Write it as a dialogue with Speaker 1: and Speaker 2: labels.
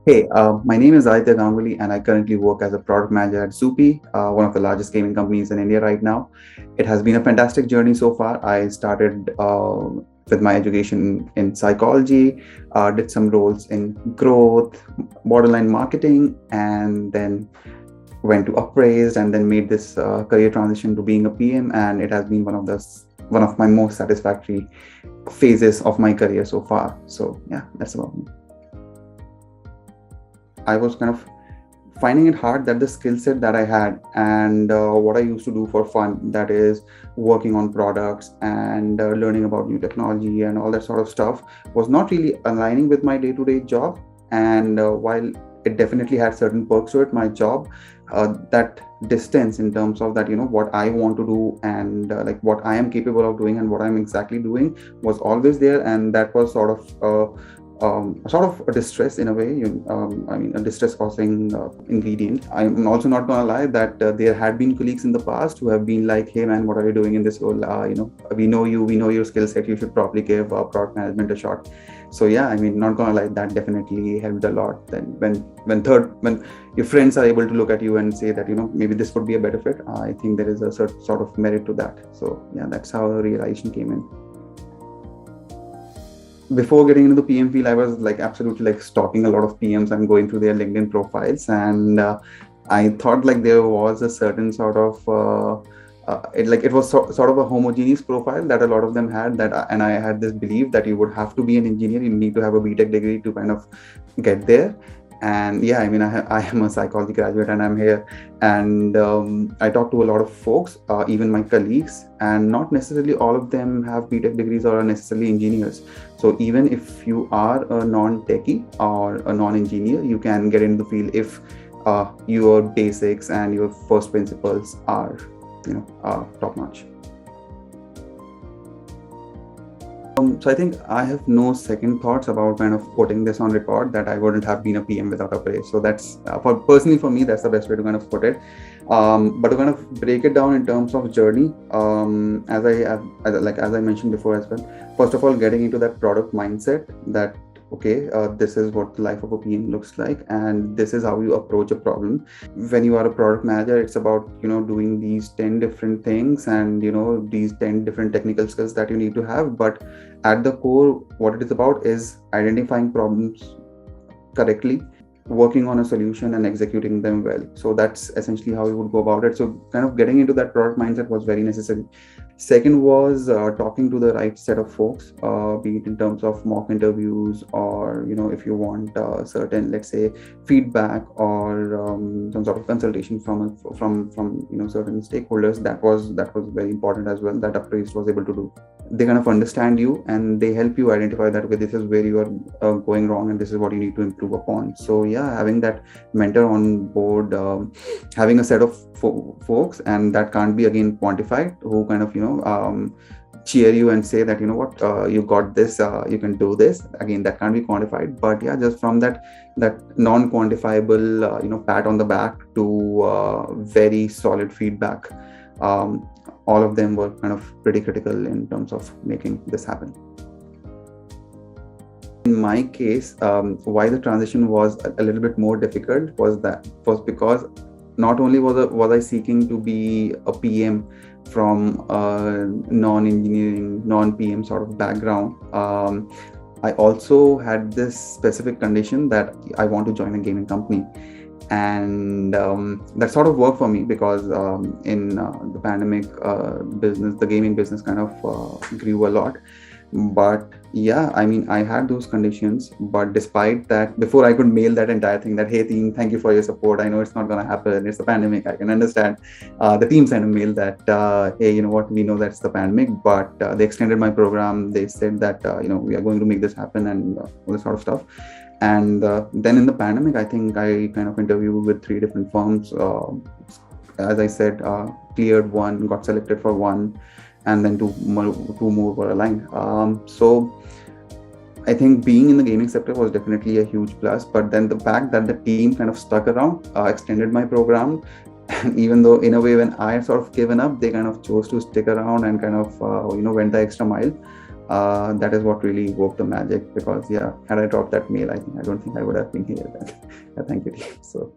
Speaker 1: Hey, my name is Aditya Ganguly, and I currently work as a product manager at Zupi, one of the largest gaming companies in India right now. It has been a fantastic journey so far. I started with my education in psychology, did some roles in growth, borderline marketing, and then went to Upraised, and then made this career transition to being a PM. And it has been one of my most satisfactory phases of my career so far. So yeah, that's about me. I was kind of finding it hard that the skill set that I had and what I used to do for fun, that is working on products and learning about new technology and all that sort of stuff, was not really aligning with my day to day job. And while it definitely had certain perks to it, my job, that distance in terms of that, what I want to do and like what I am capable of doing and what I'm exactly doing was always there. And that was sort of a distress in a way. I mean, a distress causing ingredient. I'm also not gonna lie that there had been colleagues in the past who have been like, "Hey man, what are you doing in this role? We know you, we know your skill set. You should probably give product management a shot." So yeah, I mean, not gonna lie, that definitely helped a lot. Then when your friends are able to look at you and say that maybe this would be a better fit, I think there is a certain sort of merit to that. So yeah, that's how the realization came in. Before getting into the PM field, I was like absolutely like stalking a lot of PMs and going through their LinkedIn profiles, and I thought like there was a certain sort of it was sort of a homogeneous profile that a lot of them had. And I had this belief that you would have to be an engineer, you need to have a BTech degree to kind of get there. And yeah, I mean, I am a psychology graduate and I'm here, and I talk to a lot of folks, even my colleagues, and not necessarily all of them have BTech degrees or are necessarily engineers. So even if you are a non-techie or a non-engineer, you can get into the field if your basics and your first principles are, top notch. So I think I have no second thoughts about kind of putting this on record that I wouldn't have been a PM without a praise. So that's for personally for me, that's the best way to kind of put it. But to kind of break it down in terms of journey, as I mentioned before as well. First of all, getting into that product mindset that okay, this is what the life of a PM looks like, and this is how you approach a problem. When you are a product manager, it's about doing these 10 different things and these 10 different technical skills that you need to have. But at the core, what it is about is identifying problems correctly, working on a solution and executing them well. So that's essentially how you would go about it. So kind of getting into that product mindset was very necessary. Second was talking to the right set of folks, be it in terms of mock interviews or if you want certain, let's say, feedback or some sort of consultation from certain stakeholders. That was very important as well. That Appraised was able to do. They kind of understand you and they help you identify that okay, this is where you are going wrong and this is what you need to improve upon. So yeah, having that mentor on board, having a set of folks, and that can't be again quantified, who kind of cheer you and say that what, you got this, you can do this. Again, that can't be quantified, but yeah, just from that non-quantifiable pat on the back to very solid feedback, all of them were kind of pretty critical in terms of making this happen. In my case, why the transition was a little bit more difficult was because not only was I seeking to be a PM from a non-engineering, non-PM sort of background, I also had this specific condition that I want to join a gaming company. And that sort of worked for me because in the pandemic business, the gaming business kind of grew a lot. But yeah, I mean, I had those conditions, but despite that, before I could mail that entire thing that, hey team, thank you for your support, I know it's not going to happen, it's the pandemic, I can understand. The team sent a mail that hey, you know what, we know that's the pandemic, but they extended my program. They said that we are going to make this happen and all this sort of stuff. And then in the pandemic, I think I kind of interviewed with 3 different firms. As I said, cleared one, got selected for one, and then two more were aligned. So I think being in the gaming sector was definitely a huge plus. But then the fact that the team kind of stuck around, extended my program, and even though in a way when I sort of given up, they kind of chose to stick around and kind of went the extra mile. That is what really woke the magic, because yeah, had I dropped that mail, I don't think I would have been here then. Yeah, thank you, team. So